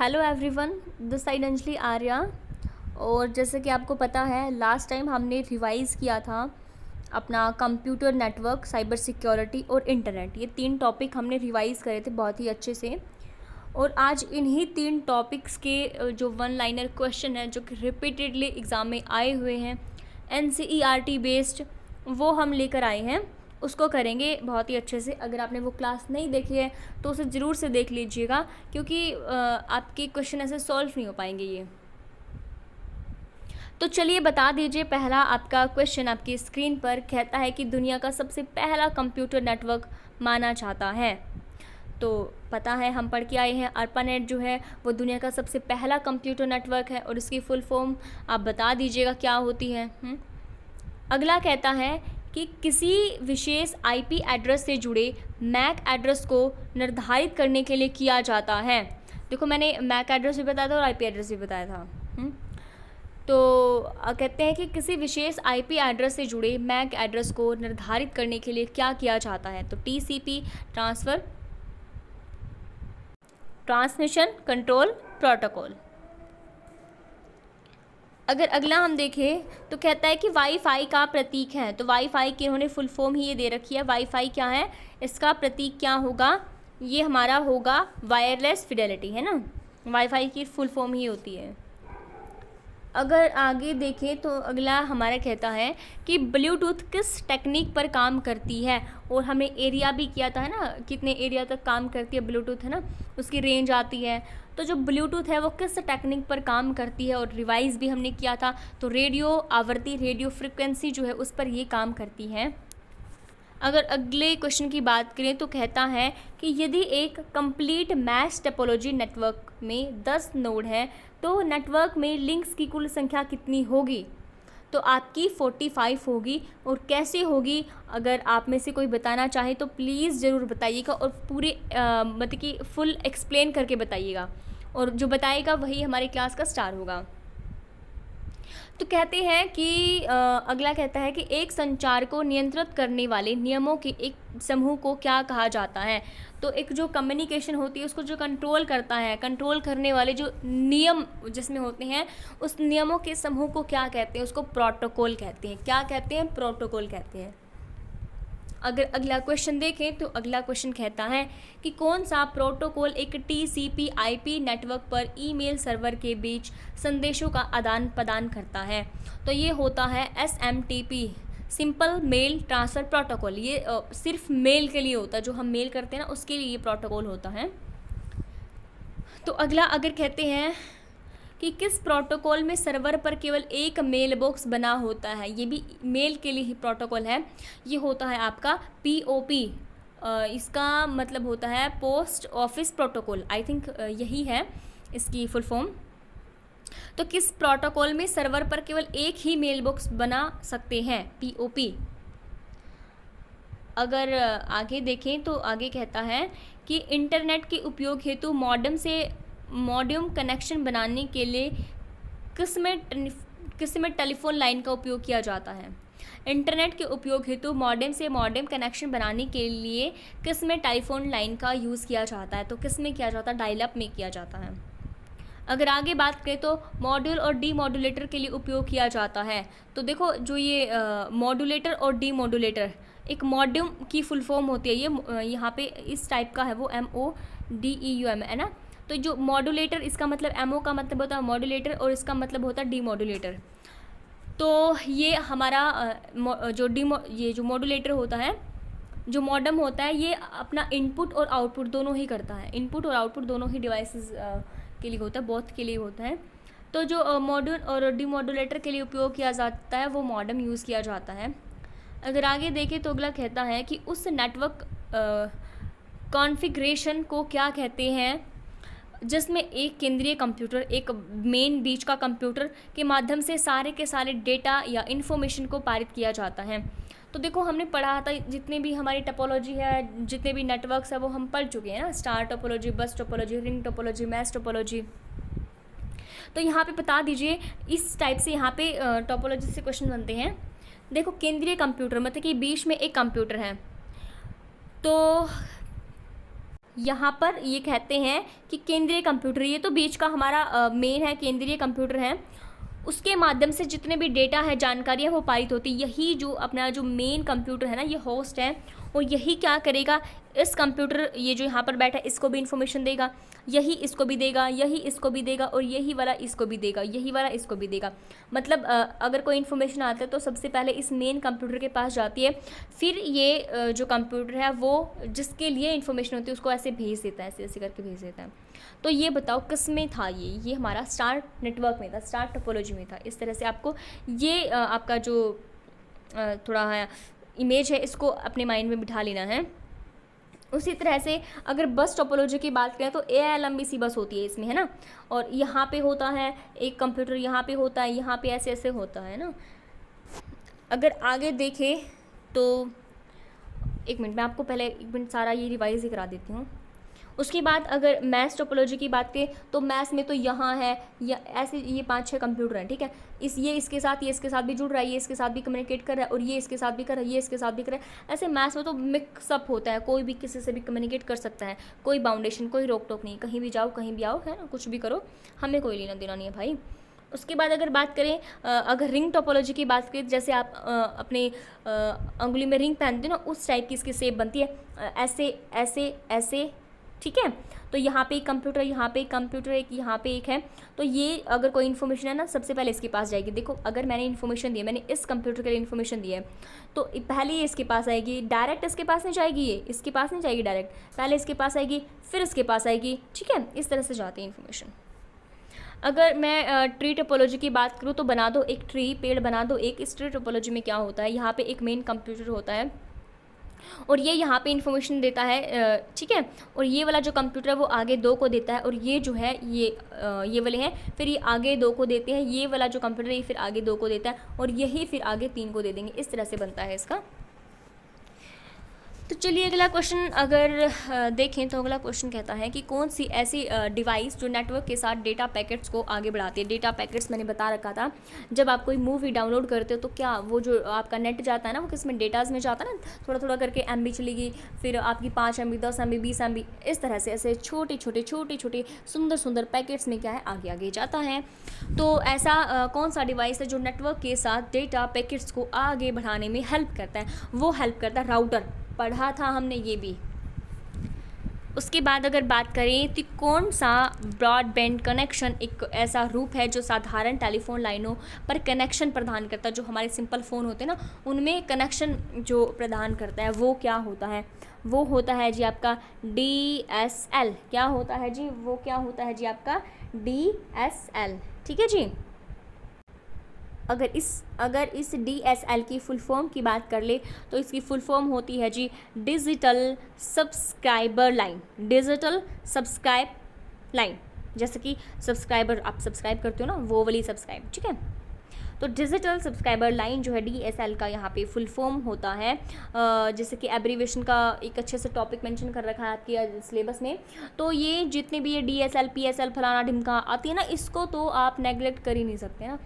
Hello everyone, this side Anjali Arya. और जैसे कि आपको पता है, लास्ट टाइम हमने रिवाइज़ किया था अपना कंप्यूटर नेटवर्क, साइबर सिक्योरिटी और इंटरनेट। ये 3 टॉपिक हमने रिवाइज़ करे थे बहुत ही अच्छे से। और आज इन्हीं 3 टॉपिक्स के जो वन लाइनर क्वेश्चन है, जो कि रिपीटेडली एग्ज़ाम में आए हुए हैं, NCERT बेस्ड, वो हम लेकर आए हैं। उसको करेंगे बहुत ही अच्छे से। अगर आपने वो क्लास नहीं देखी है तो उसे ज़रूर से देख लीजिएगा, क्योंकि आपके क्वेश्चन ऐसे सॉल्व नहीं हो पाएंगे ये। तो चलिए बता दीजिए, पहला आपका क्वेश्चन आपकी स्क्रीन पर कहता है कि दुनिया का सबसे पहला कंप्यूटर नेटवर्क माना जाता है। तो पता है, हम पढ़ के आए हैं, ARPANET जो है वो दुनिया का सबसे पहला कंप्यूटर नेटवर्क है। और इसकी फुल फॉर्म आप बता दीजिएगा क्या होती है। अगला कहता है कि किसी विशेष IP एड्रेस से जुड़े MAC एड्रेस को निर्धारित करने के लिए किया जाता है। देखो, मैंने MAC एड्रेस भी बताया था और IP एड्रेस भी बताया था। तो कहते हैं कि किसी विशेष IP एड्रेस से जुड़े MAC एड्रेस को निर्धारित करने के लिए क्या किया जाता है। तो TCP, ट्रांसमिशन कंट्रोल प्रोटोकॉल। अगर अगला हम देखें तो कहता है कि वाईफाई का प्रतीक है। तो वाईफाई की इन्होंने फुल फॉर्म ही ये दे रखी है। वाईफाई क्या है, इसका प्रतीक क्या होगा, ये हमारा होगा वायरलेस फिडेलिटी, है ना। वाईफाई की फुल फॉर्म ही होती है। अगर आगे देखें तो अगला हमारा कहता है कि ब्लूटूथ किस टेक्निक पर काम करती है। और हमने एरिया भी किया था, है ना, कितने एरिया तक काम करती है ब्लूटूथ, है ना, उसकी रेंज आती है। तो जो ब्लूटूथ है वो किस टेक्निक पर काम करती है, और रिवाइज भी हमने किया था। तो रेडियो आवृत्ति, रेडियो फ्रिक्वेंसी जो है उस पर ये काम करती है। अगर अगले क्वेश्चन की बात करें तो कहता है कि यदि एक कंप्लीट मैश टोपोलॉजी नेटवर्क में 10 नोड हैं तो नेटवर्क में लिंक्स की कुल संख्या कितनी होगी। तो आपकी 45 होगी। और कैसे होगी, अगर आप में से कोई बताना चाहे तो प्लीज़ ज़रूर बताइएगा, और पूरे मतलब कि फुल एक्सप्लेन करके बताइएगा। और जो बताएगा वही हमारी क्लास का स्टार होगा। तो कहते हैं कि अगला कहता है कि एक संचार को नियंत्रित करने वाले नियमों के एक समूह को क्या कहा जाता है। तो एक जो कम्युनिकेशन होती है उसको जो कंट्रोल करता है, कंट्रोल करने वाले जो नियम जिसमें होते हैं, उस नियमों के समूह को क्या कहते हैं, उसको प्रोटोकॉल कहते हैं। क्या कहते हैं, प्रोटोकॉल कहते हैं। अगर अगला क्वेश्चन देखें तो अगला क्वेश्चन कहता है कि कौन सा प्रोटोकॉल एक TCP/IP नेटवर्क पर ईमेल सर्वर के बीच संदेशों का आदान प्रदान करता है। तो ये होता है SMTP, simple mail transfer protocol. ये सिर्फ मेल के लिए होता है, जो हम मेल करते हैं ना उसके लिए ये प्रोटोकॉल होता है। तो अगला अगर कहते हैं कि किस प्रोटोकॉल में सर्वर पर केवल एक मेल बॉक्स बना होता है, ये भी मेल के लिए ही प्रोटोकॉल है। ये होता है आपका POP, इसका मतलब होता है post office protocol. I think यही है इसकी फुल फॉर्म। तो किस प्रोटोकॉल में सर्वर पर केवल एक ही मेल बॉक्स बना सकते हैं, POP। अगर आगे देखें तो आगे कहता है कि इंटरनेट के उपयोग हेतु मॉडेम कनेक्शन बनाने के लिए किस में टेलीफोन लाइन का उपयोग किया जाता है। इंटरनेट के उपयोग हेतु मॉडेम से मॉडेम कनेक्शन बनाने के लिए किस में टेलीफोन लाइन का यूज़ किया जाता है। तो किस में किया जाता है, डायल अप में किया जाता है। अगर आगे बात करें तो मॉड्यूल और डीमॉड्यूलेटर के लिए उपयोग किया जाता है। तो देखो, जो ये मॉड्यूलेटर और डीमॉड्यूलेटर, एक मॉड्यूम की फुल फॉर्म होती है, ये यहाँ पे इस टाइप का है, वो MODEUM है ना। तो जो मॉड्यूलेटर, इसका मतलब MO का मतलब होता है मॉड्यूलेटर, और इसका मतलब होता है डीमॉड्यूलेटर। तो ये हमारा ये जो मॉड्यूलेटर होता है, जो मॉडेम होता है, ये अपना इनपुट और आउटपुट दोनों ही करता है। इनपुट और आउटपुट दोनों ही डिवाइसेस के लिए होता है, बोथ के लिए होता है। तो जो मॉड्यूल और डीमॉड्यूलेटर के लिए उपयोग किया जाता है वो मॉडेम यूज़ किया जाता है। अगर आगे देखें तो अगला कहता है कि उस नेटवर्क कॉन्फ़िगरेशन को क्या कहते हैं जिसमें एक केंद्रीय कंप्यूटर, एक मेन बीच का कंप्यूटर के माध्यम से सारे के सारे डेटा या इन्फॉर्मेशन को पारित किया जाता है। तो देखो, हमने पढ़ा था, जितने भी हमारी टोपोलॉजी है, जितने भी नेटवर्क्स है वो हम पढ़ चुके हैं ना। स्टार टोपोलॉजी, बस topology, ring topology, mesh topology. तो यहाँ पे बता दीजिए, इस टाइप से यहाँ पे टोपोलॉजी से क्वेश्चन बनते हैं। देखो, केंद्रीय कंप्यूटर मतलब कि बीच में एक कंप्यूटर है। तो यहाँ पर ये कहते हैं कि केंद्रीय कंप्यूटर, ये तो बीच का हमारा मेन है, केंद्रीय कंप्यूटर है, उसके माध्यम से जितने भी डेटा है, जानकारी है, वो पारित होती है। यही जो अपना जो मेन कंप्यूटर है ना, ये होस्ट है, और यही क्या करेगा, इस कंप्यूटर, ये जो यहाँ पर बैठा है, इसको भी इन्फॉर्मेशन देगा, यही इसको भी देगा, यही इसको भी देगा, और यही वाला इसको भी देगा, यही वाला इसको भी देगा। मतलब अगर कोई इन्फॉर्मेशन आता है तो सबसे पहले इस मेन कंप्यूटर के पास जाती है, फिर ये जो कंप्यूटर है वो जिसके लिए इन्फॉर्मेशन होती है उसको ऐसे भेज देता है, ऐसे ऐसे करके भेज देता है। तो ये बताओ किस में था ये हमारा स्टार नेटवर्क में था, स्टार टोपोलॉजी में था। इस तरह से आपको ये आपका जो थोड़ा है इमेज है, इसको अपने माइंड में बिठा लेना है। उसी तरह से अगर बस टोपोलॉजी की बात करें तो AILMBC बस होती है इसमें, है ना, और यहाँ पे होता है एक कंप्यूटर, यहाँ पे होता है, यहाँ पे ऐसे ऐसे होता है ना। अगर आगे देखें तो एक मिनट, मैं आपको पहले एक मिनट सारा ये रिवाइज ही करा देती हूँ। उसके बाद अगर मैथ्स टोपोलॉजी की बात करें तो मैथ्स में तो यहाँ है या ऐसे ये 5-6 कंप्यूटर हैं, ठीक है, ये इसके साथ भी जुड़ रहा है, ये इसके साथ भी कम्युनिकेट कर रहा है, और ये इसके साथ भी कर रहा है, ये इसके साथ भी कर रहा है। ऐसे मैथ्स में तो मिक्सअप होता है, कोई भी किसी से भी कम्युनिकेट कर सकता है, कोई बाउंडेशन, कोई रोक टोक नहीं, कहीं भी जाओ कहीं भी आओ, है ना, कुछ भी करो, हमें कोई लेना देना नहीं है भाई। उसके बाद अगर बात करें अगर रिंग टोपोलॉजी की बात करें, जैसे आप अपने अंगुली में रिंग पहनते हो ना, उस टाइप की इसकी शेप बनती है, ऐसे ऐसे ऐसे, ठीक है। तो यहाँ पे एक कंप्यूटर, यहाँ पे एक कंप्यूटर, एक यहाँ पे एक है। तो ये अगर कोई इन्फॉर्मेशन है ना, सबसे पहले इसके पास जाएगी। देखो अगर मैंने इन्फॉर्मेशन दी है, मैंने इस कंप्यूटर के लिए इन्फॉर्मेशन दी है, तो पहले ये इसके पास आएगी, डायरेक्ट इसके पास नहीं जाएगी, ये इसके पास नहीं जाएगी डायरेक्ट, पहले इसके पास आएगी, फिर इसके पास आएगी, ठीक है। इस तरह से जाती है इन्फॉर्मेशन। अगर मैं ट्री टोपोलॉजी की बात करूँ तो बना दो एक ट्री, पेड़ बना दो एक। इस ट्री टोपोलॉजी में क्या होता है, यहाँ पे एक मेन कंप्यूटर होता है और ये यहाँ पे इन्फॉर्मेशन देता है, ठीक है, और ये वाला जो कंप्यूटर है वो आगे 2 को देता है, और ये जो है ये वाले हैं, फिर ये आगे 2 को देते हैं, ये वाला जो कंप्यूटर है ये फिर आगे 2 को देता है, और यही फिर आगे 3 को दे देंगे। इस तरह से बनता है इसका। तो चलिए अगला क्वेश्चन अगर देखें तो अगला क्वेश्चन कहता है कि कौन सी ऐसी डिवाइस जो नेटवर्क के साथ डेटा पैकेट्स को आगे बढ़ाती है। डेटा पैकेट्स मैंने बता रखा था, जब आप कोई मूवी डाउनलोड करते हो तो क्या वो जो आपका नेट जाता है ना, वो किसमें डेटाज़ में जाता है ना, थोड़ा थोड़ा करके MB चलेगी, फिर आपकी 5 MB 10 MB 20 MB, इस तरह से ऐसे छोटे छोटे सुंदर सुंदर पैकेट्स में क्या है आगे आगे जाता है। तो ऐसा कौन सा डिवाइस है जो नेटवर्क के साथ डेटा पैकेट्स को आगे बढ़ाने में हेल्प करता है? वो हेल्प करता है राउटर, पढ़ा था हमने ये भी। उसके बाद अगर बात करें तो कौन सा ब्रॉडबैंड कनेक्शन एक ऐसा रूप है जो साधारण टेलीफोन लाइनों पर कनेक्शन प्रदान करता है, जो हमारे सिंपल फ़ोन होते हैं ना उनमें कनेक्शन जो प्रदान करता है वो क्या होता है? वो होता है जी आपका DSL। क्या होता है जी? वो क्या होता है जी आपका DSL, ठीक है जी। अगर इस DSL की फुल फॉर्म की बात कर ले तो इसकी फुल फॉर्म होती है जी digital subscriber line. Digital subscribe line, जैसे कि सब्सक्राइबर आप सब्सक्राइब करते हो ना, वो वाली सब्सक्राइब, ठीक है। तो डिजिटल सब्सक्राइबर लाइन जो है DSL का यहाँ पे फुल फॉर्म होता है। जैसे कि एब्रीवेशन का एक अच्छे से टॉपिक मेंशन कर रखा है आपके सिलेबस में। तो ये जितने भी ये DSL PSL फलाना ढिमका आती है ना, इसको तो आप नेगलेक्ट कर ही नहीं सकते ना,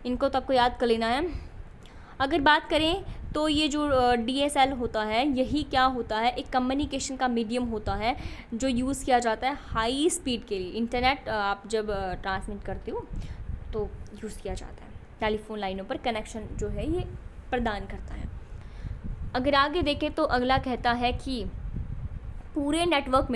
इनको तो आपको याद कर लेना है। अगर बात करें तो ये जो DSL होता है यही क्या होता है, एक कम्युनिकेशन का मीडियम होता है जो यूज़ किया जाता है हाई स्पीड के लिए। इंटरनेट आप जब ट्रांसमिट करते हो तो यूज़ किया जाता है, टेलीफोन लाइनों पर कनेक्शन जो है ये प्रदान करता है। अगर आगे देखें तो अगला कहता है कि पूरे नेटवर्क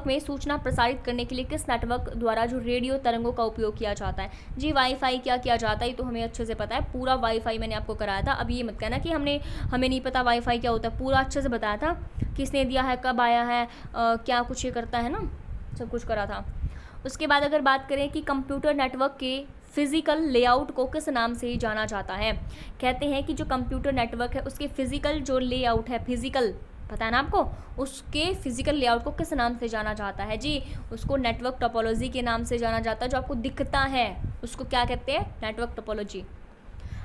में सूचना प्रसारित करने के लिए किस नेटवर्क द्वारा जो रेडियो तरंगों का उपयोग किया जाता है? जी वाईफाई क्या किया जाता है, ये तो हमें अच्छे से पता है, पूरा वाईफाई मैंने आपको कराया था। अब ये मत कहना कि हमें नहीं पता वाईफाई क्या होता है, पूरा अच्छे से बताया था, किसने दिया है, कब आया है, क्या कुछ ये करता है ना, सब कुछ करा था। उसके बाद अगर बात करें कि कंप्यूटर नेटवर्क के फिज़िकल लेआउट को किस नाम से जाना जाता है? कहते हैं कि जो कंप्यूटर नेटवर्क है उसके फिज़िकल जो लेआउट है, फिज़िकल पता है ना आपको, उसके फिजिकल लेआउट को किस नाम से जाना जाता है? जी उसको नेटवर्क टोपोलॉजी के नाम से जाना जाता है। जो आपको दिखता है उसको क्या कहते हैं? Network topology.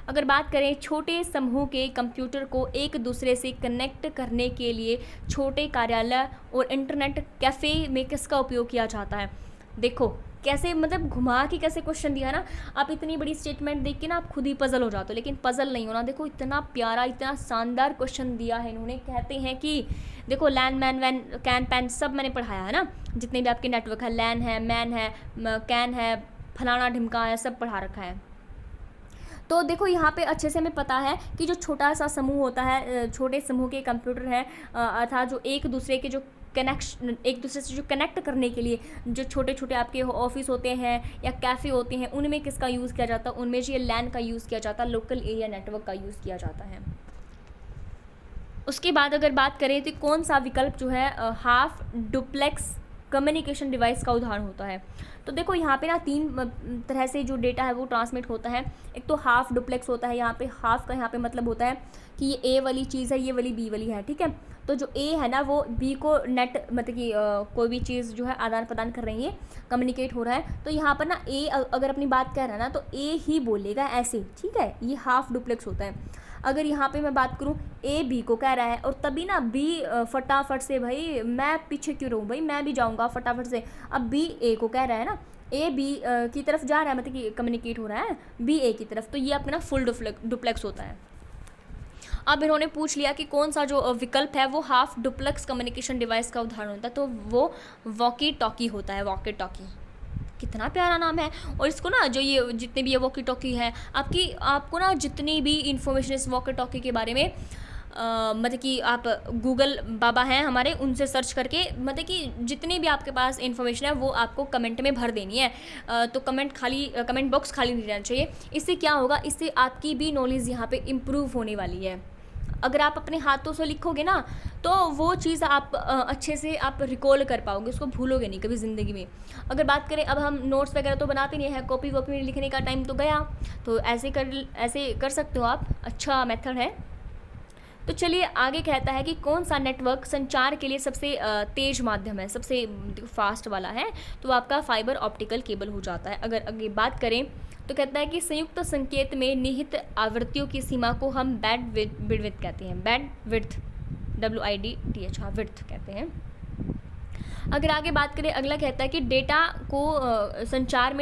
अगर बात करें छोटे समूह के कंप्यूटर को एक दूसरे से कनेक्ट करने के लिए छोटे कार्यालय और इंटरनेट कैफ़े में किसका उपयोग किया जाता है? देखो कैसे मतलब घुमा के कैसे क्वेश्चन दिया ना, आप इतनी बड़ी स्टेटमेंट देख के ना आप खुद ही पजल हो जाते हो, लेकिन पजल नहीं होना। देखो इतना प्यारा इतना शानदार क्वेश्चन दिया है इन्होंने। कहते हैं कि देखो लैन मैन वैन कैन पैन सब मैंने पढ़ाया है ना, जितने भी आपके नेटवर्क है, लैन है, मैन है, कैन है, फलाना ढिमका है, सब पढ़ा रखा है। तो देखो यहाँ पे अच्छे से हमें पता है कि जो छोटा सा समूह होता है, छोटे समूह के कंप्यूटर हैं, अर्थात जो एक दूसरे के जो कनेक्शन, एक दूसरे से जो कनेक्ट करने के लिए जो छोटे छोटे आपके ऑफिस होते हैं या कैफ़े होते हैं, उनमें किसका यूज़ किया जाता है? उनमें जो ये लैन का यूज़ किया जाता है, लोकल एरिया नेटवर्क का यूज़ किया जाता है। उसके बाद अगर बात करें तो कौन सा विकल्प जो है हाफ डुप्लेक्स कम्युनिकेशन डिवाइस का उदाहरण होता है? तो देखो यहाँ पे ना 3 तरह से जो डेटा है वो ट्रांसमिट होता है। एक तो हाफ डुप्लेक्स होता है, यहाँ पे हाफ का यहाँ पे मतलब होता है कि ये ए वाली चीज़ है, ये वाली बी वाली है, ठीक है। तो जो ए है ना वो बी को नेट मतलब कि कोई भी चीज़ जो है आदान प्रदान कर रही है, कम्युनिकेट हो रहा है। तो यहाँ पर ना ए अगर अपनी बात कह रहा है ना तो ए ही बोलेगा ऐसे, ठीक है, ये हाफ डुप्लेक्स होता है। अगर यहाँ पे मैं बात करूँ ए बी को कह रहा है और तभी ना बी फटाफट से, भाई मैं पीछे क्यों रहूँ, भाई मैं भी जाऊँगा फटाफट से। अब बी ए को कह रहा है ना, ए बी की तरफ जा रहा है, मतलब कि कम्युनिकेट हो रहा है बी ए की तरफ, तो ये अपना ना फुल डुप्लेक्स होता है। अब इन्होंने पूछ लिया कि कौन सा जो विकल्प है वो हाफ डुप्लेक्स कम्युनिकेशन डिवाइस का उदाहरण होता है, तो वो वॉकी टॉकी होता है। वॉकी टॉकी कितना प्यारा नाम है। और इसको ना जो ये जितने भी ये वॉकी टॉकी है, आपको ना जितनी भी इंफॉर्मेशन इस वॉकी टॉकी के बारे में मतलब कि आप गूगल बाबा हैं हमारे, उनसे सर्च करके मतलब कि जितनी भी आपके पास इन्फॉर्मेशन है वो आपको कमेंट में भर देनी है। तो कमेंट बॉक्स खाली नहीं रहना चाहिए। इससे क्या होगा, इससे आपकी भी नॉलेज यहाँ पे इम्प्रूव होने वाली है। अगर आप अपने हाथों से लिखोगे ना तो वो चीज़ आप अच्छे से आप रिकॉल कर पाओगे, उसको भूलोगे नहीं कभी ज़िंदगी में। अगर बात करें, अब हम नोट्स वगैरह तो बनाते नहीं हैं, कॉपी वॉपी में लिखने का टाइम तो गया, तो ऐसे कर सकते हो आप, अच्छा मेथड है। तो चलिए आगे कहता है कि कौन सा नेटवर्क संचार के लिए सबसे तेज माध्यम है, सबसे फास्ट वाला है? तो आपका फाइबर ऑप्टिकल केबल हो जाता है। अगर आगे बात करें तो कहता है कि संयुक्त संकेत में निहित आवृत्तियों की सीमा को हम बैंडविड्थ कहते हैं। बैंडविड्थ WIDTH, हाँ विड्थ कहते हैं। अगर आगे बात करें, अगला कहता है कि डेटा को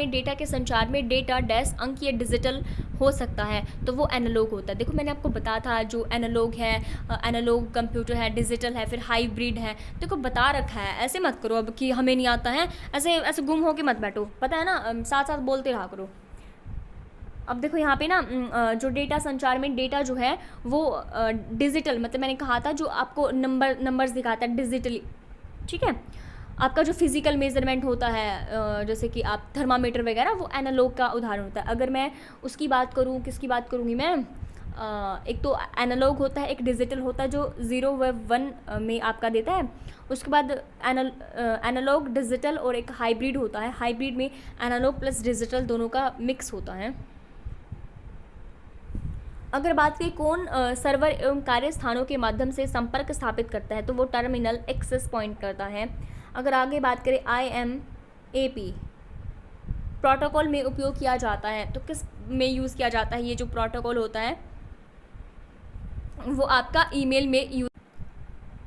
डेटा के संचार में डेटा डैश अंक या डिजिटल हो सकता है, तो वो एनालॉग होता है। देखो मैंने आपको बताया था जो एनालॉग है, एनालॉग कंप्यूटर है, डिजिटल है, फिर हाइब्रिड है। देखो बता रखा है, ऐसे मत करो अब कि हमें नहीं आता है, ऐसे गुम होके मत बैठो, पता है ना, साथ साथ बोलते रहा करो। अब देखो यहाँ पे ना जो डेटा संचार में डेटा जो है वो डिजिटल, मतलब मैंने कहा था जो आपको नंबर्स दिखाता है डिजिटली, ठीक है। आपका जो फिजिकल मेजरमेंट होता है जैसे कि आप थर्मामीटर वगैरह, वो एनालॉग का उदाहरण होता है। अगर मैं उसकी बात करूँ, किसकी बात करूँगी मैं, एक तो एनालॉग होता है, एक डिजिटल होता है जो 0 व 1 में आपका देता है। उसके बाद एनालॉग, डिजिटल और एक हाइब्रिड होता है। हाइब्रिड में एनालॉग प्लस डिजिटल दोनों का मिक्स होता है। अगर बात करें कौन सर्वर एवं कार्य स्थानों के माध्यम से संपर्क स्थापित करता है, तो वो टर्मिनल एक्सेस पॉइंट करता है। अगर आगे बात करें IMAP प्रोटोकॉल में उपयोग किया जाता है, तो किस में यूज़ किया जाता है? ये जो प्रोटोकॉल होता है वो आपका ईमेल में यूज।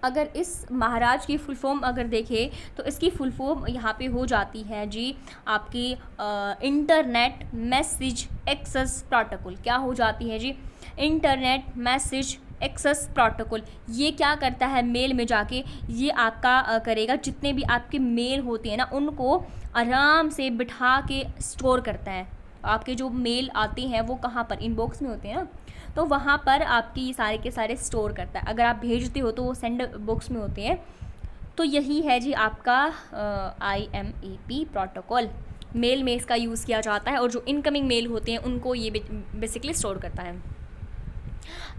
अगर इस महाराज की फुल फॉर्म अगर देखें तो इसकी फुल फॉर्म यहाँ पे हो जाती है जी आपकी इंटरनेट मैसेज एक्सेस प्रोटोकॉल। क्या हो जाती है जी? Internet message access protocol. ये क्या करता है, मेल में जाके ये आपका करेगा, जितने भी आपके मेल होते हैं ना उनको आराम से बिठा के स्टोर करता है। आपके जो मेल आते हैं वो कहाँ पर, इनबॉक्स में होते हैं ना, तो वहाँ पर आपकी ये सारे के सारे स्टोर करता है। अगर आप भेजते हो तो वो सेंड बॉक्स में होते हैं। तो यही है जी आपका IMAP प्रोटोकॉल। मेल में इसका यूज़ किया जाता है और जो इनकमिंग मेल होते हैं उनको ये बेसिकली स्टोर करता है।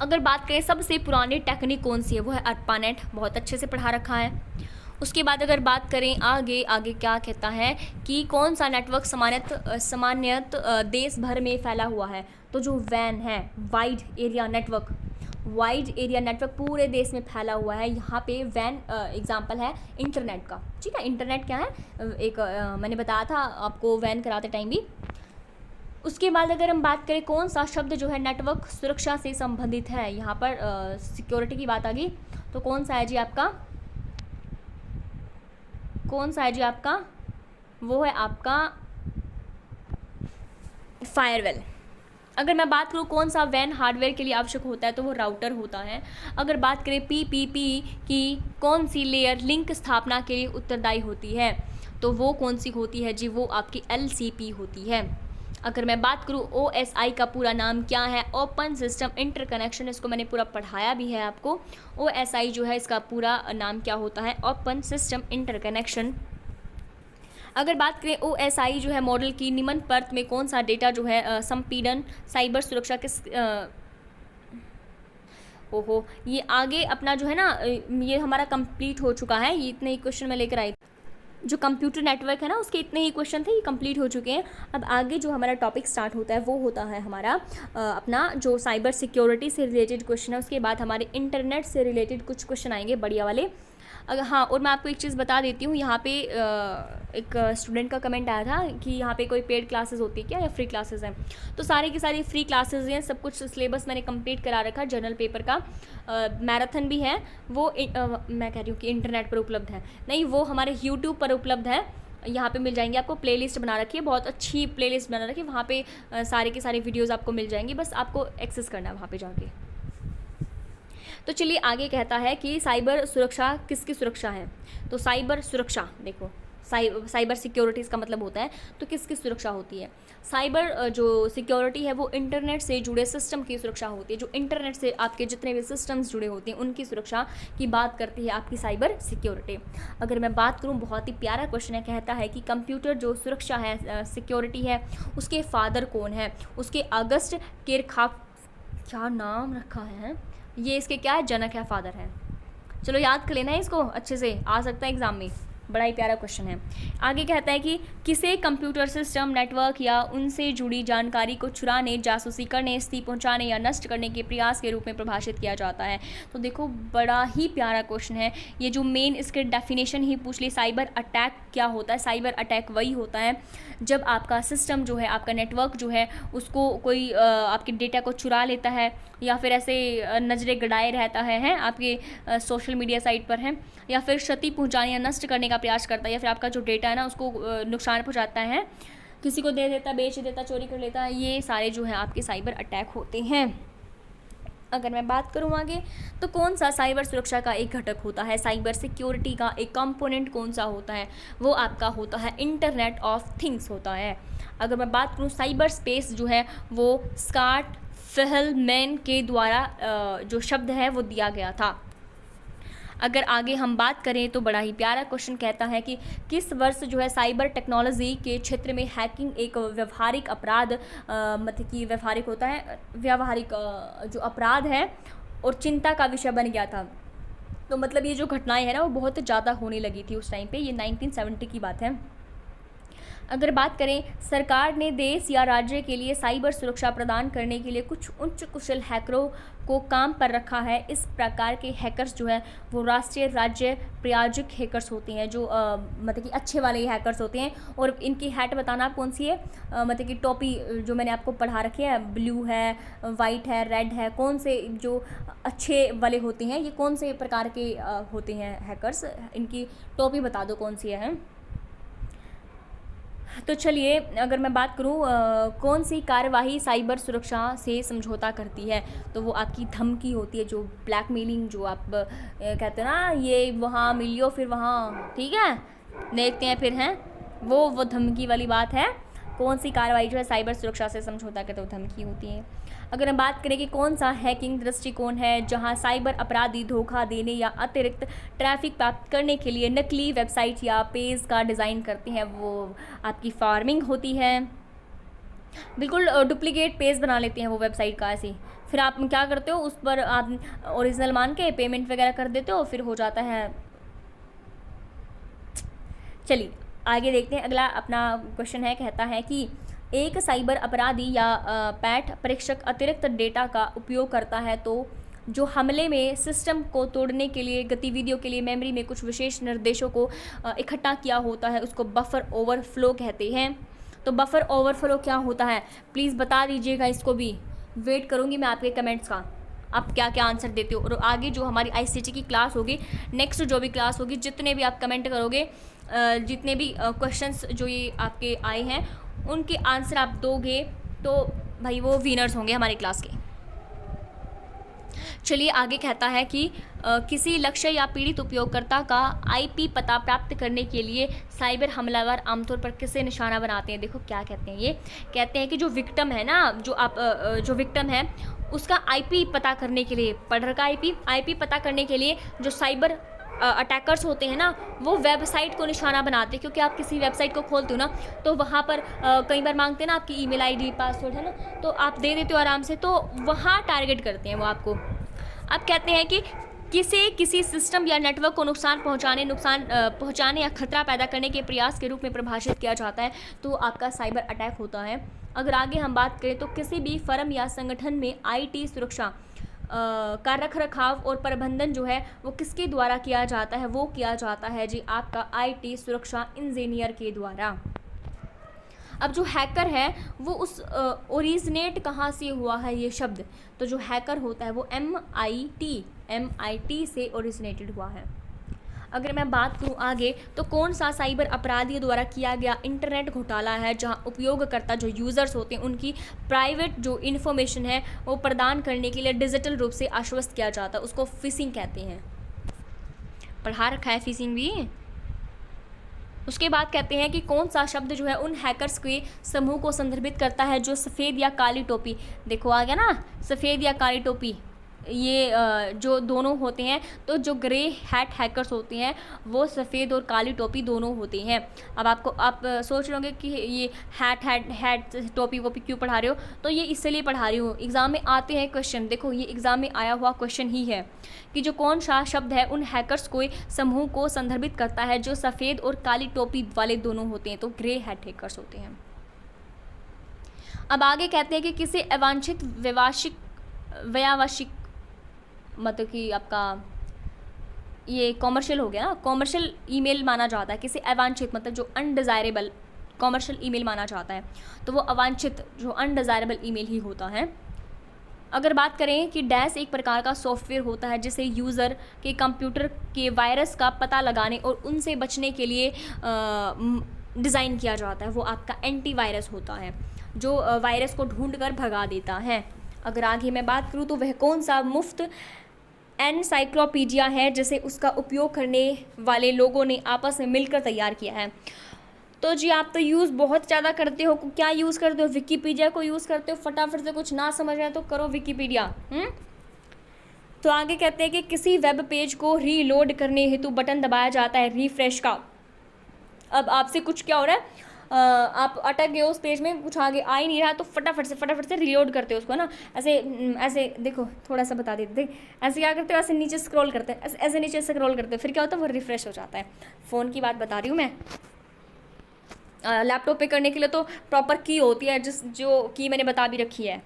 अगर बात करें सबसे पुरानी टेक्निक कौन सी है, वो है ARPANET। बहुत अच्छे से पढ़ा रखा है। उसके बाद अगर बात करें आगे क्या कहता है कि कौन सा नेटवर्क सामान्यत देश भर में फैला हुआ है, तो जो वैन है, वाइड एरिया नेटवर्क पूरे देश में फैला हुआ है। यहाँ पे वैन एग्जांपल है इंटरनेट का, ठीक है। इंटरनेट क्या है, एक मैंने बताया था आपको वैन कराते टाइम भी। उसके बाद अगर हम बात करें कौन सा शब्द जो है नेटवर्क सुरक्षा से संबंधित है, यहाँ पर सिक्योरिटी की बात आ गई, तो कौन सा है जी आपका, वो है आपका फायरवेल। अगर मैं बात करूँ कौन सा वैन हार्डवेयर के लिए आवश्यक होता है तो वो राउटर होता है। अगर बात करें पीपीपी की कौन सी लेयर लिंक स्थापना के लिए उत्तरदायी होती है तो वो कौन सी होती है जी, वो आपकी एलसीपी होती है। अगर मैं बात करूँ ओएसआई का पूरा नाम क्या है, ओपन सिस्टम इंटरकनेक्शन, इसको मैंने पूरा पढ़ाया भी है आपको। ओएसआई जो है इसका पूरा नाम क्या होता है, ओपन सिस्टम इंटरकनेक्शन। अगर बात करें ओएसआई जो है मॉडल की निम्न परत में कौन सा डेटा जो है संपीड़न साइबर सुरक्षा किस ओहो, ये आगे अपना जो है ना ये हमारा कंप्लीट हो चुका है। ये इतने ही क्वेश्चन मैं लेकर आई, जो कंप्यूटर नेटवर्क है ना उसके इतने ही क्वेश्चन थे, ये कंप्लीट हो चुके हैं। अब आगे जो हमारा टॉपिक स्टार्ट होता है वो होता है हमारा अपना जो साइबर सिक्योरिटी से रिलेटेड क्वेश्चन है। उसके बाद हमारे इंटरनेट से रिलेटेड कुछ क्वेश्चन आएंगे बढ़िया वाले। अगर हाँ, और मैं आपको एक चीज़ बता देती हूँ, यहाँ पे एक स्टूडेंट का कमेंट आया था कि यहाँ पे कोई पेड क्लासेस होती है क्या या फ्री क्लासेस हैं। तो सारी की सारी फ्री क्लासेस हैं, सब कुछ सिलेबस मैंने कंप्लीट करा रखा। जर्नल पेपर का मैराथन भी है, वो मैं कह रही हूँ कि इंटरनेट पर उपलब्ध है, नहीं वो हमारे यूट्यूब पर उपलब्ध है। यहाँ पे मिल जाएंगे आपको, प्लेलिस्ट बना रखी है, बहुत अच्छी प्लेलिस्ट बना रखी है, वहाँ पे सारे के सारे वीडियोज़ आपको मिल जाएंगी, बस आपको एक्सेस करना है वहाँ पे जाके। तो चलिए आगे कहता है कि साइबर सुरक्षा किसकी सुरक्षा है। तो साइबर सुरक्षा देखो, साइबर सिक्योरिटी इसका मतलब होता है, तो किसकी सुरक्षा होती है। साइबर जो सिक्योरिटी है वो इंटरनेट से जुड़े सिस्टम की सुरक्षा होती है। जो इंटरनेट से आपके जितने भी सिस्टम्स जुड़े होते हैं उनकी सुरक्षा की बात करती है आपकी साइबर सिक्योरिटी। अगर मैं बात करूं, बहुत ही प्यारा क्वेश्चन है, कहता है कि कंप्यूटर जो सुरक्षा है सिक्योरिटी है उसके फादर कौन है। उसके अगस्ट किरखॉफ, क्या नाम रखा है, ये इसके क्या है, जनक है, फादर है। चलो याद कर लेना है इसको, अच्छे से आ सकता है एग्जाम में, बड़ा ही प्यारा क्वेश्चन है। आगे कहता है कि किसे कंप्यूटर सिस्टम नेटवर्क या उनसे जुड़ी जानकारी को चुराने, जासूसी करने, स्थिति पहुंचाने या नष्ट करने के प्रयास के रूप में परिभाषित किया जाता है। तो देखो बड़ा ही प्यारा क्वेश्चन है ये, जो मेन इसके डेफिनेशन ही पूछ ली। साइबर अटैक क्या होता है, साइबर अटैक वही होता है जब आपका सिस्टम जो है, आपका नेटवर्क जो है, उसको कोई आपके डेटा को चुरा लेता है या फिर ऐसे नज़रें गड़ाए रहता है आपके सोशल मीडिया साइट पर है, या फिर क्षति पहुंचाने या नष्ट करने का प्रयास करता है, या फिर आपका जो डेटा है ना उसको नुकसान पहुंचाता है, किसी को दे देता, बेच देता, चोरी कर लेता है, ये सारे जो है आपके साइबर अटैक होते हैं। अगर मैं बात करूँ आगे, तो कौन सा साइबर सुरक्षा का एक घटक होता है, साइबर सिक्योरिटी का एक कंपोनेंट कौन सा होता है, वो आपका होता है इंटरनेट ऑफ थिंग्स होता है। अगर मैं बात करूँ, साइबर स्पेस जो है वो स्कॉट फेहलमैन के द्वारा जो शब्द है वो दिया गया था। अगर आगे हम बात करें तो बड़ा ही प्यारा क्वेश्चन कहता है कि किस वर्ष जो है साइबर टेक्नोलॉजी के क्षेत्र में हैकिंग एक व्यवहारिक अपराध, मतलब कि व्यवहारिक होता है, व्यवहारिक जो अपराध है और चिंता का विषय बन गया था। तो मतलब ये जो घटनाएं हैं ना वो बहुत ज़्यादा होने लगी थी उस टाइम पे, ये 1970 की बात है। अगर बात करें, सरकार ने देश या राज्य के लिए साइबर सुरक्षा प्रदान करने के लिए कुछ उच्च कुशल हैकरों को काम पर रखा है। इस प्रकार के हैकर्स जो है वो राष्ट्रीय राज्य प्रायोजिक हैकर्स होते हैं, जो मतलब कि अच्छे वाले हैकर्स होते हैं। और इनकी हैट बताना कौन सी है, मतलब कि टोपी जो मैंने आपको पढ़ा रखी है, ब्लू है, वाइट है, रेड है, कौन से जो अच्छे वाले होते हैं, ये कौन से प्रकार के होते हैं हैकर्स, इनकी टोपी बता दो कौन सी है। तो चलिए अगर मैं बात करूं कौन सी कार्यवाही साइबर सुरक्षा से समझौता करती है, तो वो आपकी धमकी होती है, जो ब्लैकमेलिंग, जो आप कहते हैं ना, ये वहाँ मिलियो फिर वहाँ, ठीक है, देखते हैं फिर हैं, वो धमकी वाली बात है। कौन सी कार्रवाई जो है साइबर सुरक्षा से समझौता करते हुए धमकी होती है। अगर हम बात करें कि कौन सा हैकिंग दृष्टिकोण है जहां साइबर अपराधी धोखा देने या अतिरिक्त ट्रैफिक प्राप्त करने के लिए नकली वेबसाइट या पेज का डिज़ाइन करते हैं, वो आपकी फार्मिंग होती है। बिल्कुल डुप्लीकेट पेज बना लेते हैं वो वेबसाइट का ऐसे, फिर आप क्या करते हो, उस पर आप ओरिजिनल मान के पेमेंट वगैरह कर देते हो, फिर हो जाता है। चलिए आगे देखते हैं, अगला अपना क्वेश्चन है, कहता है कि एक साइबर अपराधी या पैठ परीक्षक अतिरिक्त डेटा का उपयोग करता है तो जो हमले में सिस्टम को तोड़ने के लिए गतिविधियों के लिए मेमोरी में कुछ विशेष निर्देशों को इकट्ठा किया होता है, उसको बफर ओवरफ्लो कहते हैं। तो बफर ओवरफ्लो क्या होता है, प्लीज़ बता दीजिएगा, इसको भी वेट करूँगी मैं आपके कमेंट्स का, आप क्या क्या आंसर देते हो। और आगे जो हमारी ICT की क्लास होगी, नेक्स्ट जो भी क्लास होगी, जितने भी आप कमेंट करोगे, जितने भी क्वेश्चंस जो ये आपके आए हैं उनके आंसर आप दोगे तो भाई वो विनर्स होंगे हमारी क्लास के। चलिए आगे कहता है कि किसी लक्ष्य या पीड़ित उपयोगकर्ता का आईपी पता प्राप्त करने के लिए साइबर हमलावर आमतौर पर किसे निशाना बनाते हैं। देखो क्या कहते हैं, ये कहते हैं कि जो विक्टिम है ना, जो विक्टिम है उसका आईपी पता करने के लिए, पढ़र का आईपी पता करने के लिए जो साइबर अटैकर्स होते हैं ना, वो वेबसाइट को निशाना बनाते हैं। क्योंकि आप किसी वेबसाइट को खोलते हो ना, तो वहाँ पर कई बार मांगते हैं ना आपकी ईमेल आईडी पासवर्ड है ना, तो आप दे देते हो आराम से, तो वहाँ टारगेट करते हैं वो आपको। अब कहते हैं कि किसी सिस्टम या नेटवर्क को नुकसान पहुंचाने या खतरा पैदा करने के प्रयास के रूप में परिभाषित किया जाता है, तो आपका साइबर अटैक होता है। अगर आगे हम बात करें तो किसी भी फर्म या संगठन में आईटी सुरक्षा का रखरखाव और प्रबंधन जो है वो किसके द्वारा किया जाता है, वो किया जाता है जी आपका आईटी सुरक्षा इंजीनियर के द्वारा। अब जो हैकर है वो उस ओरिजिनेट कहाँ से हुआ है ये शब्द, तो जो हैकर होता है वो MIT से ओरिजिनेटेड हुआ है। अगर मैं बात करूँ आगे तो कौन सा साइबर अपराधियों द्वारा किया गया इंटरनेट घोटाला है जहाँ उपयोगकर्ता जो यूज़र्स होते हैं उनकी प्राइवेट जो इन्फॉर्मेशन है वो प्रदान करने के लिए डिजिटल रूप से आश्वस्त किया जाता है, उसको फिशिंग कहते हैं। पढ़ा रखा है फिशिंग भी। उसके बाद कहते हैं कि कौन सा शब्द जो है उन हैकर्स के समूह को संदर्भित करता है जो सफ़ेद या काली टोपी, देखो आ गया ना सफ़ेद या काली टोपी, ये जो दोनों होते हैं, तो जो ग्रे हैट हैकर्स होते हैं वो सफ़ेद और काली टोपी दोनों होते हैं। अब आप सोच रहे होंगे कि ये हैट टोपी वोपी क्यों पढ़ा रहे हो, तो ये इसलिए पढ़ा रही हूँ, एग्ज़ाम में आते हैं क्वेश्चन। देखो ये एग्ज़ाम में आया हुआ क्वेश्चन ही है कि जो कौन सा शब्द है उन हैकर्स को समूह को संदर्भित करता है जो सफ़ेद और काली टोपी वाले दोनों होते हैं, तो ग्रे हैट हैकर्स होते हैं। अब आगे कहते हैं कि किसी अवांछित व्यावसायिक मतलब कि आपका ये कॉमर्शियल हो गया ना, कॉमर्शियल ईमेल माना जाता है। किसी अवांछित मतलब जो अनडिज़ायरेबल कॉमर्शियल ईमेल माना जाता है, तो वो अवांछित जो अनडिज़ायरेबल ईमेल ही होता है। अगर बात करें कि डैश एक प्रकार का सॉफ्टवेयर होता है जिसे यूज़र के कंप्यूटर के वायरस का पता लगाने और उनसे बचने के लिए डिज़ाइन किया जाता है, वो आपका एंटीवायरस होता है जो वायरस को ढूंढ कर भगा देता है। अगर आगे मैं बात करूँ तो वह कौन सा मुफ्त एनसाइक्लोपीडिया है जिसे उसका उपयोग करने वाले लोगों ने आपस में मिलकर तैयार किया है। तो जी आप तो यूज़ बहुत ज़्यादा करते हो, क्या यूज़ करते हो, विकीपीडिया को यूज़ करते हो। फटाफट से कुछ ना समझ रहे तो करो विकीपीडिया। तो आगे कहते हैं कि किसी वेब पेज को रीलोड करने हेतु बटन दबाया जाता है रिफ्रेश का। अब आपसे कुछ क्या हो रहा है, आप अटक गए उस पेज में, कुछ आगे आ ही नहीं रहा, तो फटाफट से रीलोड करते हो उसको ना, ऐसे देखो थोड़ा सा बता देते, ऐसे क्या करते हो, ऐसे नीचे स्क्रॉल करते हैं, ऐसे नीचे स्क्रॉल करते हो, फिर क्या होता है वो रिफ्रेश हो जाता है। फ़ोन की बात बता रही हूँ मैं। लैपटॉप पे करने के लिए तो प्रॉपर की होती है, जो की मैंने बता भी रखी है।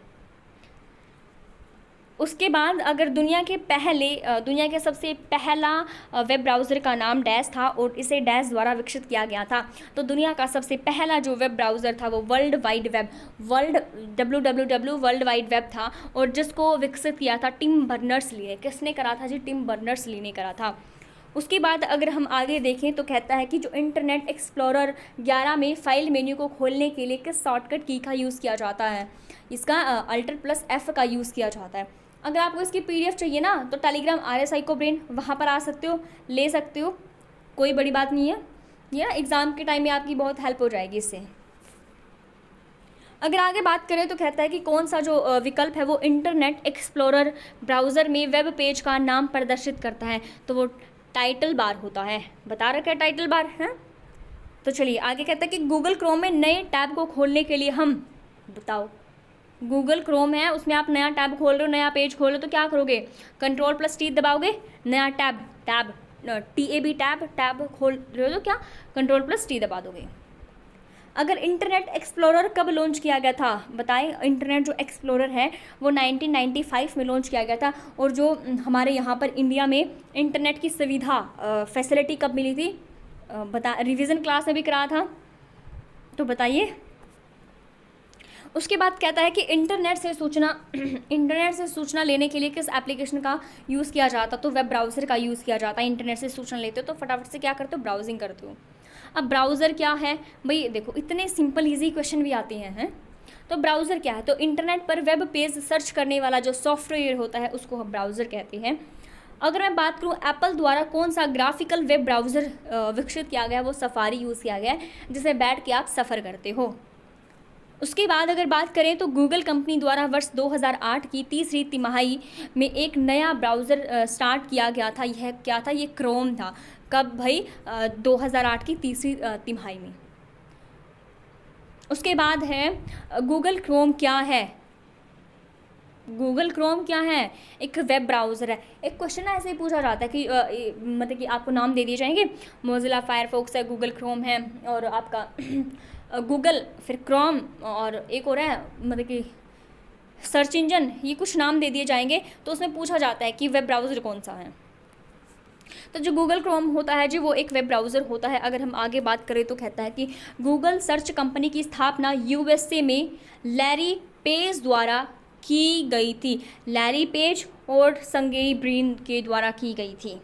उसके बाद अगर दुनिया के सबसे पहला वेब ब्राउज़र का नाम डैश था और इसे डैश द्वारा विकसित किया गया था, तो दुनिया का सबसे पहला जो वेब ब्राउज़र था वो world wide web world wide web था, और जिसको विकसित किया था टिम बर्नर्स-ली ने। किसने करा था जी, टिम बर्नर्स-ली ने करा था। उसके बाद अगर हम आगे देखें तो कहता है कि जो इंटरनेट एक्सप्लोरर 11 में फ़ाइल मेन्यू को खोलने के लिए किस शॉर्टकट की का यूज़ किया जाता है, इसका Alt+F का यूज़ किया जाता है। अगर आपको इसकी PDF चाहिए ना तो टेलीग्राम RSI को ब्रेन वहाँ पर आ सकते हो, ले सकते हो, कोई बड़ी बात नहीं है, ये ना एग्ज़ाम के टाइम में आपकी बहुत हेल्प हो जाएगी इससे। अगर आगे बात करें तो कहता है कि कौन सा जो विकल्प है वो इंटरनेट एक्सप्लोरर ब्राउज़र में वेब पेज का नाम प्रदर्शित करता है, तो वो टाइटल बार होता है। बता रखा है टाइटल बार है। तो चलिए आगे कहता है कि गूगल क्रोम में नए टैब को खोलने के लिए हम, बताओ गूगल क्रोम है उसमें आप नया टैब खोल रहे हो, नया पेज खोल रहे हो, तो क्या करोगे, Ctrl+T दबाओगे, नया टैब टैब खोल रहे हो तो क्या Ctrl+T दबा दोगे। अगर इंटरनेट एक्सप्लोरर कब लॉन्च किया गया था, बताएं। इंटरनेट जो एक्सप्लोरर है वो 1995 में लॉन्च किया गया था, और जो हमारे यहाँ पर इंडिया में इंटरनेट की सुविधा फैसिलिटी कब मिली थी, रिवीजन क्लास में भी कराया था, तो बताइए। उसके बाद कहता है कि इंटरनेट से सूचना लेने के लिए किस एप्लीकेशन का यूज़ किया जाता, तो वेब ब्राउज़र का यूज़ किया जाता है। इंटरनेट से सूचना लेते हो तो फटाफट से क्या करते हो, ब्राउजिंग करते हो। अब ब्राउज़र क्या है भाई, देखो इतने सिंपल इजी क्वेश्चन भी आते हैं। तो ब्राउज़र क्या है? तो इंटरनेट पर वेब पेज सर्च करने वाला जो सॉफ्टवेयर होता है उसको हम ब्राउज़र कहते हैं। अगर मैं बात करूँ एप्पल द्वारा कौन सा ग्राफिकल वेब ब्राउज़र विकसित किया गया, वो सफारी यूज़ किया गया है, जिसे बैठ के आप सफ़र करते हो। उसके बाद अगर बात करें तो गूगल कंपनी द्वारा वर्ष 2008 की तीसरी तिमाही में एक नया ब्राउज़र स्टार्ट किया गया था। यह क्या था? ये क्रोम था। कब भाई? 2008 की तीसरी तिमाही में। उसके बाद है गूगल क्रोम क्या है? गूगल क्रोम क्या है? एक वेब ब्राउज़र है। एक क्वेश्चन ऐसे ही पूछा जाता है कि मतलब कि आपको नाम दे दिए जाएंगे, मोज़िला फायरफॉक्स है, गूगल क्रोम है और आपका गूगल, फिर क्रोम और एक और है मतलब कि सर्च इंजन, ये कुछ नाम दे दिए जाएंगे तो उसमें पूछा जाता है कि वेब ब्राउज़र कौन सा है। तो जो गूगल क्रोम होता है जी वो एक वेब ब्राउज़र होता है। अगर हम आगे बात करें तो कहता है कि गूगल सर्च कंपनी की स्थापना यूएसए में लैरी पेज द्वारा की गई थी। लैरी पेज और संगेई ब्रिन के द्वारा की गई थी।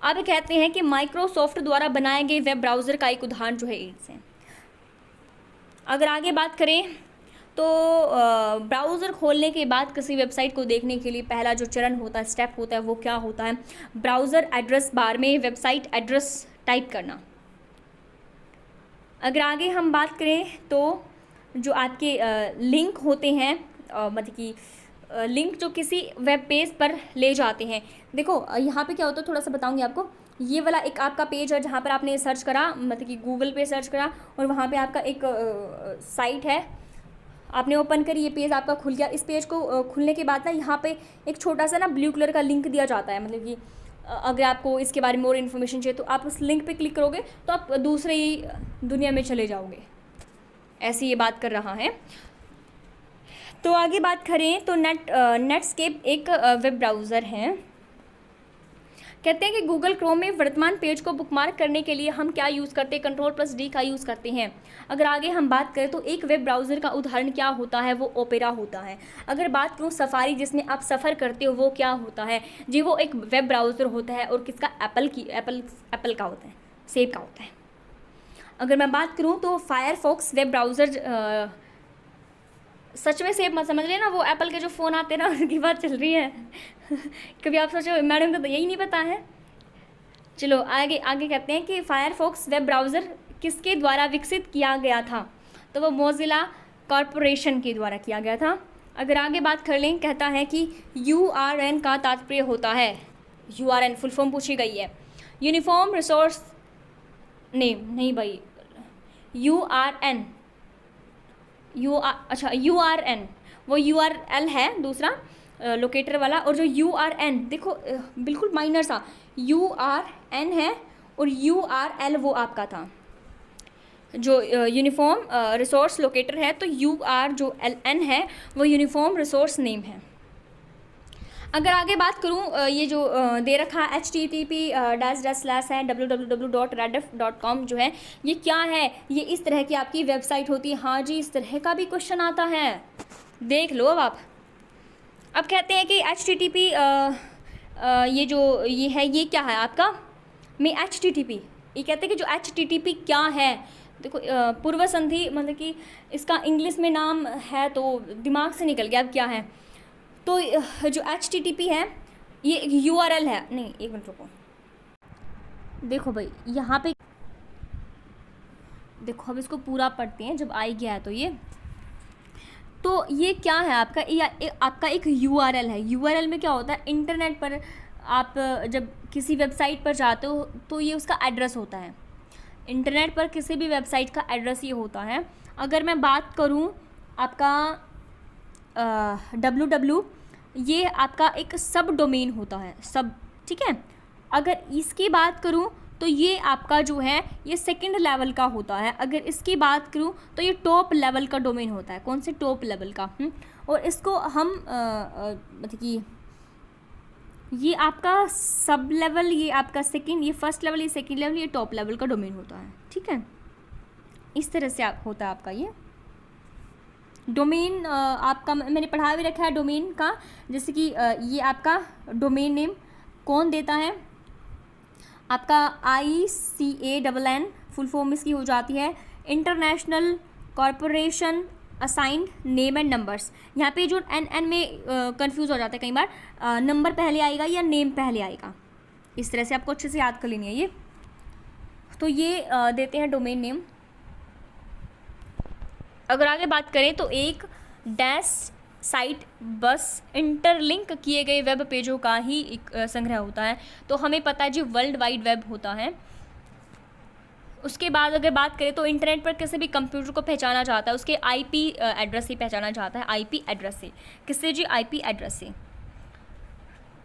अब कहते हैं कि माइक्रोसॉफ्ट द्वारा बनाए गए वेब ब्राउज़र का एक उदाहरण जो है एड्स है। अगर आगे बात करें तो ब्राउज़र खोलने के बाद किसी वेबसाइट को देखने के लिए पहला जो चरण होता है, स्टेप होता है, वो क्या होता है? ब्राउज़र एड्रेस बार में वेबसाइट एड्रेस टाइप करना। अगर आगे हम बात करें तो जो आपके लिंक होते हैं, मतलब कि लिंक जो किसी वेब पेज पर ले जाते हैं। देखो यहाँ पे क्या होता है, थोड़ा सा बताऊँगी आपको। ये वाला एक आपका पेज है जहाँ पर आपने सर्च करा, मतलब कि गूगल पे सर्च करा और वहाँ पे आपका एक साइट है, आपने ओपन करी, ये पेज आपका खुल गया। इस पेज को खुलने के बाद ना यहाँ पे एक छोटा सा ना ब्लू कलर का लिंक दिया जाता है, मतलब कि अगर आपको इसके बारे में और इन्फॉर्मेशन चाहिए तो आप उस लिंक पे क्लिक करोगे तो आप दूसरे ही दुनिया में चले जाओगे। ऐसी ये बात कर रहा है। तो आगे बात करें तो नेटस्केप एक वेब ब्राउज़र है। कहते हैं कि गूगल क्रोम में वर्तमान पेज को बुकमार्क करने के लिए हम क्या यूज़ करते हैं? Ctrl+D का यूज़ करते हैं। अगर आगे हम बात करें तो एक वेब ब्राउज़र का उदाहरण क्या होता है? वो ओपेरा होता है। अगर बात करूँ सफारी जिसमें आप सफ़र करते हो, वो क्या होता है जी? वो एक वेब ब्राउज़र होता है और किसका? एप्पल का होता है, सेब का होता है। अगर मैं बात करूँ तो फायरफॉक्स वेब ब्राउज़र सच में सेब मत समझ लेना, वो एप्पल के जो फ़ोन आते हैं ना उनकी बात चल रही है। कभी आप सोचो मैडम को तो यही नहीं पता है। चलो आगे कहते हैं कि फायरफॉक्स वेब ब्राउज़र किसके द्वारा विकसित किया गया था? तो वो मोज़िला कॉरपोरेशन के द्वारा किया गया था। अगर आगे बात कर लें, कहता है कि URN का तात्पर्य होता है, URN फुल फॉर्म पूछी गई है, यूनिफॉर्म रिसोर्स नेम, नहीं भाई, URN वो URL है दूसरा लोकेटर वाला, और जो URN देखो बिल्कुल माइनर सा URN है और URL वो आपका था जो यूनिफॉर्म रिसोर्स लोकेटर है। तो UR जो LN है वो यूनिफॉर्म रिसोर्स नेम है। अगर आगे बात करूँ, ये जो दे रखा http:// है www.rediff.com जो है, ये क्या है? ये इस तरह की आपकी वेबसाइट होती है। हाँ जी, इस तरह का भी क्वेश्चन आता है, देख लो अब आप। अब कहते हैं कि http ये जो ये है, ये क्या है आपका? में http, ये कहते हैं कि जो http क्या है? देखो पूर्व संधि, मतलब कि इसका इंग्लिश में नाम है तो दिमाग से निकल गया अब क्या है। तो जो http है ये एक URL है, नहीं एक मिनट रुको, देखो भाई यहाँ पे देखो, अब इसको पूरा पढ़ते हैं जब आई गया है तो ये क्या है आपका? आपका एक URL है। URL में क्या होता है? इंटरनेट पर आप जब किसी वेबसाइट पर जाते हो तो ये उसका एड्रेस होता है। इंटरनेट पर किसी भी वेबसाइट का एड्रेस ये होता है। अगर मैं बात करूँ आपका www, ये आपका एक सब डोमेन होता है, सब, ठीक है। अगर इसकी बात करूँ तो ये आपका जो है ये सेकंड लेवल का होता है। अगर इसकी बात करूँ तो ये टॉप लेवल का डोमेन होता है। कौन से? टॉप लेवल का। और इसको हम मतलब कि ये आपका सब लेवल, ये आपका सेकंड, ये फर्स्ट लेवल, ये सेकंड लेवल, ये टॉप लेवल का डोमेन होता है, ठीक है। इस तरह से होता है आपका ये डोमेन। आपका मैंने पढ़ा भी रखा है डोमेन का, जैसे कि ये आपका डोमेन नेम कौन देता है? आपका ICANN फुल फॉर्म इसकी हो जाती है international corporation assigned name and numbers. यहाँ पे जो एन में कंफ्यूज हो जाता है कई बार, नंबर पहले आएगा या नेम पहले आएगा, इस तरह से आपको अच्छे से याद कर लेनी है ये। तो ये देते हैं डोमेन नेम। अगर आगे बात करें तो एक डैश साइट बस इंटरलिंक किए गए वेब पेजों का ही एक संग्रह होता है। तो हमें पता है जी वर्ल्ड वाइड वेब होता है। उसके बाद अगर बात करें तो इंटरनेट पर किसी भी कंप्यूटर को पहचाना जाता है उसके आईपी एड्रेस से पहचाना जाता है, आईपी एड्रेस से। किससे जी? आईपी एड्रेस से।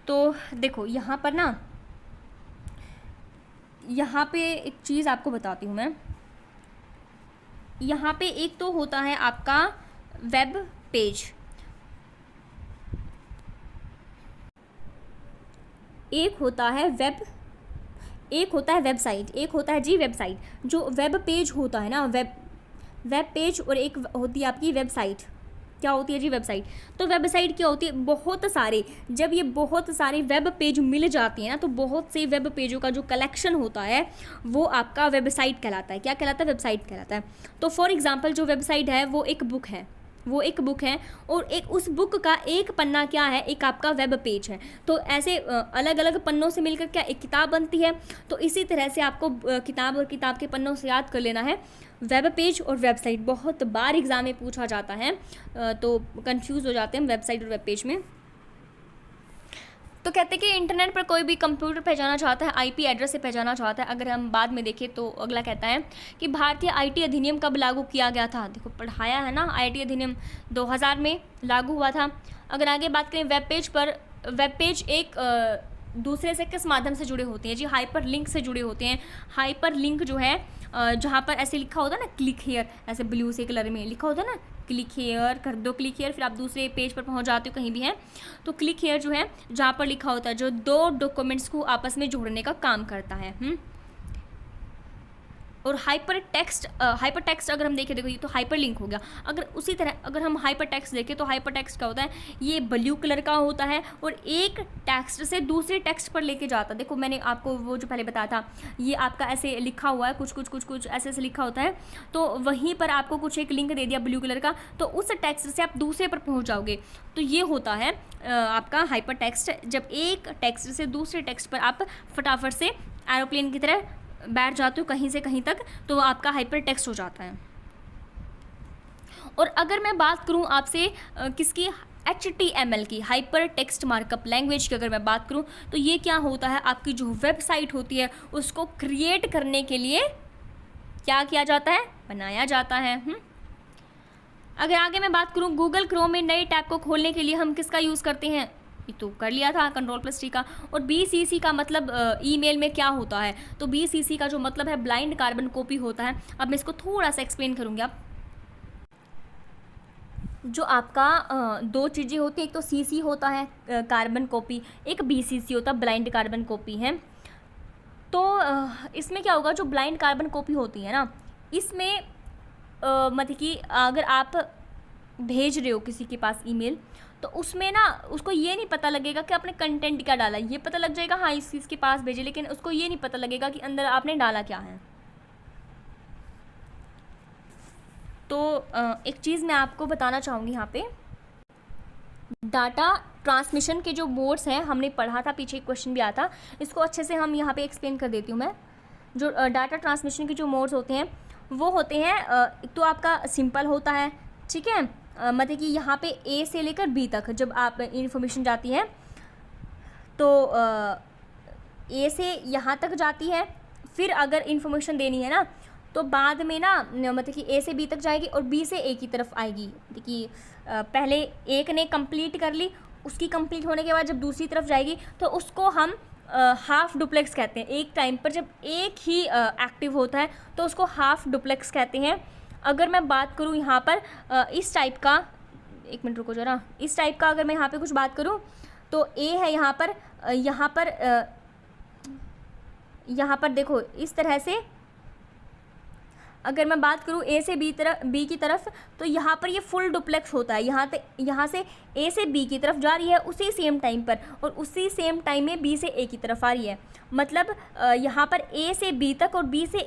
तो देखो यहाँ पर ना, यहाँ पे एक चीज़ आपको बताती हूँ मैं। यहाँ पे एक तो होता है आपका वेब पेज, एक होता है वेबसाइट, एक होता है जी वेबसाइट। जो वेब पेज होता है ना, वेब पेज, और एक होती है आपकी वेबसाइट। क्या होती है जी? वेबसाइट। तो वेबसाइट क्या होती है? बहुत सारे, जब ये बहुत सारे वेब पेज मिल जाते हैं ना, तो बहुत से वेब पेजों का जो कलेक्शन होता है वो आपका वेबसाइट कहलाता है। क्या कहलाता है? वेबसाइट कहलाता है। तो फॉर एग्जांपल जो वेबसाइट है वो एक बुक है, और एक उस बुक का एक पन्ना क्या है? एक आपका वेब पेज है। तो ऐसे अलग अलग पन्नों से मिलकर क्या एक किताब बनती है। तो इसी तरह से आपको किताब और किताब के पन्नों से याद कर लेना है वेब पेज और वेबसाइट। बहुत बार एग्जाम में पूछा जाता है, तो कंफ्यूज हो जाते हैं वेबसाइट और वेब पेज में। तो कहते हैं कि इंटरनेट पर कोई भी कंप्यूटर पहचाना चाहता है, आईपी एड्रेस से पहचाना चाहता है। अगर हम बाद में देखें तो अगला कहता है कि भारतीय आईटी अधिनियम कब लागू किया गया था। देखो पढ़ाया है ना, आईटी अधिनियम 2000 में लागू हुआ था। अगर आगे बात करें वेब पेज एक दूसरे से किस माध्यम से जुड़े होते हैं जी? हाइपर लिंक से जुड़े होते हैं। हाइपर लिंक जो है जहाँ पर ऐसे लिखा होता है ना क्लिक हेयर, ऐसे ब्लू से कलर में लिखा होता है ना, क्लिक हेयर कर दो, क्लिक हेयर, फिर आप दूसरे पेज पर पहुंच जाते हो कहीं भी है। तो क्लिक हेयर जो है जहाँ पर लिखा होता है, जो दो डॉक्यूमेंट्स को आपस में जोड़ने का काम करता है। और हाइपर टेक्स्ट अगर हम देखें, देखो ये तो हाइपर लिंक हो गया। अगर उसी तरह अगर हम हाइपर टेक्स्ट देखें तो हाइपर टेक्स्ट क्या होता है? ये ब्लू कलर का होता है और एक टेक्स्ट से दूसरे टेक्स्ट पर लेके जाता है। देखो मैंने आपको वो जो पहले बताया था, ये आपका ऐसे लिखा हुआ है, कुछ ऐसे लिखा होता है। तो वहीं पर आपको कुछ एक लिंक दे दिया ब्लू कलर का, तो उस टेक्स्ट से आप दूसरे पर पहुँच जाओगे। तो ये होता है आपका हाइपर टेक्स्ट। जब एक टेक्स्ट से दूसरे टेक्स्ट पर आप फटाफट से एरोप्लेन की तरह बैठ जाते हो कहीं से कहीं तक, तो आपका हाइपर टेक्स्ट हो जाता है। और अगर मैं बात करूं आपसे किसकी? HTML की, हाइपर टेक्स्ट मार्कअप लैंग्वेज की अगर मैं बात करूं, तो ये क्या होता है? आपकी जो वेबसाइट होती है उसको क्रिएट करने के लिए क्या किया जाता है? बनाया जाता है। अगर आगे मैं बात करूं गूगल क्रोम में नए टैब को खोलने के लिए हम किसका यूज़ करते हैं? तो कर लिया था Ctrl+T का। और BCC का मतलब ईमेल में क्या होता है? तो BCC का जो मतलब है ब्लाइंड कार्बन कॉपी होता है। अब मैं इसको थोड़ा सा एक्सप्लेन करूँगी। आप जो आपका दो चीज़ें होती हैं, एक तो CC होता है कार्बन कॉपी, एक BCC होता है ब्लाइंड कार्बन कॉपी है। तो इसमें क्या होगा? जो ब्लाइंड कार्बन कॉपी होती है ना, इसमें मतलब कि अगर आप भेज रहे हो किसी के पास ईमेल, तो उसमें ना उसको ये नहीं पता लगेगा कि आपने कंटेंट क्या डाला। ये पता लग जाएगा हाँ इस चीज़ के पास भेजे, लेकिन उसको ये नहीं पता लगेगा कि अंदर आपने डाला क्या है। तो एक चीज़ मैं आपको बताना चाहूँगी यहाँ पे, डाटा ट्रांसमिशन के जो मोड्स हैं हमने पढ़ा था, पीछे एक क्वेश्चन भी आया था, इसको अच्छे से हम यहाँ पे एक्सप्लेन कर देती हूँ मैं। जो डाटा ट्रांसमिशन के जो मोड्स होते हैं वो होते हैं, एक तो आपका सिंपल होता है, ठीक है, मतलब कि यहाँ पे A से लेकर B तक जब आप इन्फॉर्मेशन जाती है तो A से यहाँ तक जाती है। फिर अगर इन्फॉर्मेशन देनी है ना तो बाद में ना मतलब कि A से B तक जाएगी और B से A की तरफ आएगी। देखिए पहले एक ने कंप्लीट कर ली, उसकी कंप्लीट होने के बाद जब दूसरी तरफ जाएगी तो उसको हम हाफ डुप्लेक्स कहते हैं। एक टाइम पर जब एक ही एक्टिव होता है तो उसको हाफ डुप्लेक्स कहते हैं। अगर मैं बात करूँ यहाँ पर इस टाइप का, एक मिनट रुको जरा, इस टाइप का अगर मैं यहाँ पे कुछ बात करूँ तो A है यहाँ पर देखो इस तरह से अगर मैं बात करूँ ए से बी की तरफ, तो यहाँ पर ये फुल डुप्लेक्स होता है, यहाँ से ए से बी की तरफ जा रही है उसी सेम टाइम पर, और उसी सेम टाइम में बी से ए की तरफ आ रही है। मतलब यहाँ पर ए से बी तक और बी से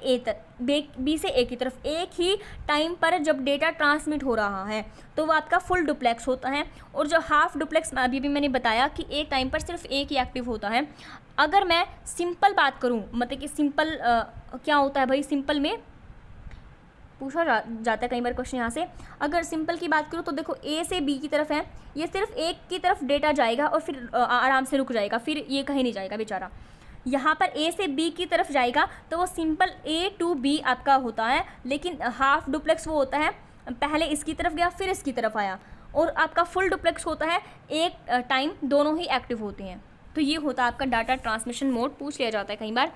ए की तरफ एक ही टाइम पर जब डेटा ट्रांसमिट हो रहा है तो वो आपका फुल डुप्लेक्स होता है। और जो हाफ डुप्लेक्स अभी भी मैंने बताया कि एक टाइम पर सिर्फ एक ही एक्टिव होता है। अगर मैं सिंपल बात करूँ, मतलब कि सिंपल क्या होता है भाई, सिंपल में पूछा जाता है कई बार क्वेश्चन यहाँ से। अगर सिंपल की बात करूँ तो देखो ए से बी की तरफ है, ये सिर्फ एक की तरफ डेटा जाएगा और फिर आराम से रुक जाएगा, फिर ये कहीं नहीं जाएगा बेचारा। यहाँ पर ए से बी की तरफ जाएगा तो वो सिंपल ए टू बी आपका होता है, लेकिन हाफ डुप्लेक्स वो होता है पहले इसकी तरफ गया फिर इसकी तरफ आया, और आपका फुल डुप्लेक्स होता है एक टाइम दोनों ही एक्टिव होते हैं। तो ये होता है आपका डाटा ट्रांसमिशन मोड, पूछ लिया जाता है कई बार।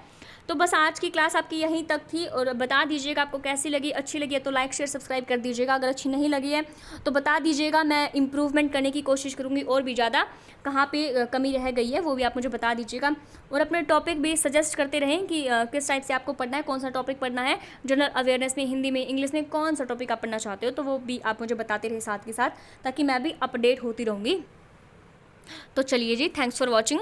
तो बस आज की क्लास आपकी यहीं तक थी, और बता दीजिएगा आपको कैसी लगी। अच्छी लगी है तो लाइक शेयर सब्सक्राइब कर दीजिएगा, अगर अच्छी नहीं लगी है तो बता दीजिएगा, मैं इम्प्रूवमेंट करने की कोशिश करूँगी और भी ज़्यादा। कहाँ पे कमी रह गई है वो भी आप मुझे बता दीजिएगा, और अपने टॉपिक भी सजेस्ट करते रहें कि किस टाइप से आपको पढ़ना है, कौन सा टॉपिक पढ़ना है, जनरल अवेयरनेस में, हिंदी में, इंग्लिश में, कौन सा टॉपिक आप पढ़ना चाहते हो, तो वो भी आप मुझे बताते रहे साथ के साथ, ताकि मैं भी अपडेट होती रहूँगी। तो चलिए जी, थैंक्स फॉर वॉचिंग।